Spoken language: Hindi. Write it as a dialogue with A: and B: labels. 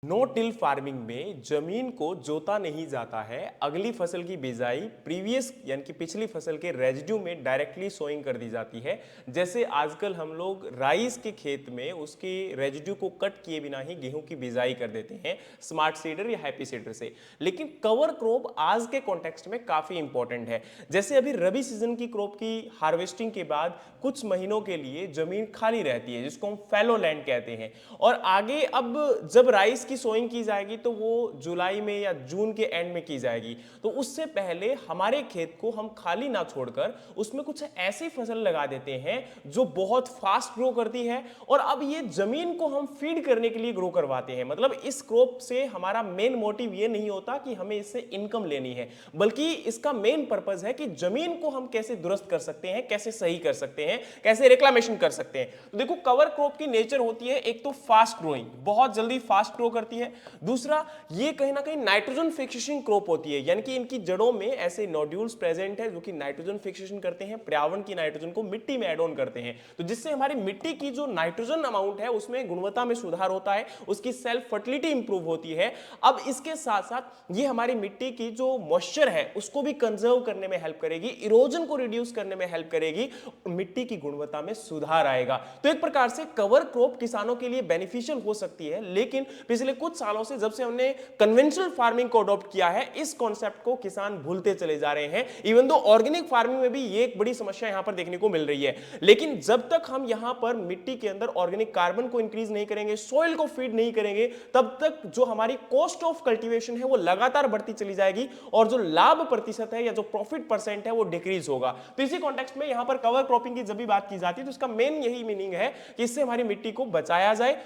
A: नो टिल फार्मिंग में जमीन को जोता नहीं जाता है। अगली फसल की बिजाई प्रीवियस यानी कि पिछली फसल के रेजिड्यू में डायरेक्टली सोइंग कर दी जाती है। जैसे आजकल हम लोग राइस के खेत में उसके रेजिड्यू को कट किए बिना ही गेहूं की बिजाई कर देते हैं स्मार्ट सीडर या हैप्पी सीडर से। लेकिन कवर क्रॉप आज के कॉन्टेक्स्ट में काफी इंपॉर्टेंट है। जैसे अभी रबी सीजन की क्रॉप की हार्वेस्टिंग के बाद कुछ महीनों के लिए जमीन खाली रहती है जिसको हम फैलो लैंड कहते हैं। और आगे अब जब राइस की सोइंग की जाएगी तो वो जुलाई में या जून के एंड में की जाएगी। तो उससे पहले हमारे खेत को हम खाली ना छोड़कर उसमें कुछ ऐसी फसल लगा देते हैं जो बहुत फास्ट ग्रो करती है। और अब ये जमीन को हम फीड करने के लिए ग्रो करवाते हैं। मतलब इस क्रॉप से हमारा मेन मोटिव ये नहीं होता कि हमें इससे इनकम लेनी है, बल्कि इसका मेन पर्पस है कि जमीन को हम कैसे दुरुस्त कर सकते हैं, कैसे सही कर सकते हैं, कैसे रिक्लामेशन कर सकते हैं। तो देखो, कवर क्रॉप की नेचर होती है एक तो फास्ट ग्रोइंग, बहुत जल्दी फास्ट ग्रो करती है। दूसरा, ये कहीं ना कहीं नाइट्रोजन फिक्सेशन क्रॉप होती है, यानी कि इनकी जड़ों में ऐसे नोड्यूल्स प्रेजेंट है जो कि नाइट्रोजन फिक्सेशन करते हैं, पर्यावरण की नाइट्रोजन को मिट्टी में एड ऑन करते हैं। तो जिससे हमारी मिट्टी की जो नाइट्रोजन अमाउंट है उसमें गुणवत्ता में सुधार होता है, उसकी सेल्फ फर्टिलिटी इंप्रूव होती है। अब इसके साथ साथ ये हमारी मिट्टी की जो मॉइस्चर है उसको भी कंजर्व करने में हेल्प करेगी, इरोजन को रिड्यूस करने में हेल्प करेगी, मिट्टी की गुणवत्ता में सुधार आएगा। तो एक प्रकार से कवर क्रॉप किसानों के लिए बेनिफिशियल हो सकती है। लेकिन पिछले कुछ सालों से जब से हमने कन्वेंशनल फार्मिंग को अडॉप्ट किया है, इस कॉन्सेप्ट को किसान भूलते चले जा रहे हैं। इवन दो ऑर्गेनिक फार्मिंग में भी ये एक बड़ी समस्या यहां पर देखने को मिल रही है। लेकिन जब तक हम यहां पर मिट्टी के अंदर ऑर्गेनिक कार्बन को इंक्रीज नहीं करेंगे, सॉइल को फीड नहीं करेंगे, तब तक जो हमारी कॉस्ट ऑफ कल्टीवेशन है वो लगातार बढ़ती चली जाएगी और जो लाभ प्रतिशत है या जो प्रॉफिट परसेंट है वो डिक्रीज होगा। तो इसी कॉन्टेक्स्ट में यहां पर कवर क्रॉपिंग की जब भी बात की जाती है तो इसका मेन यही मीनिंग है कि इससे हमारी मिट्टी को बचाया जाए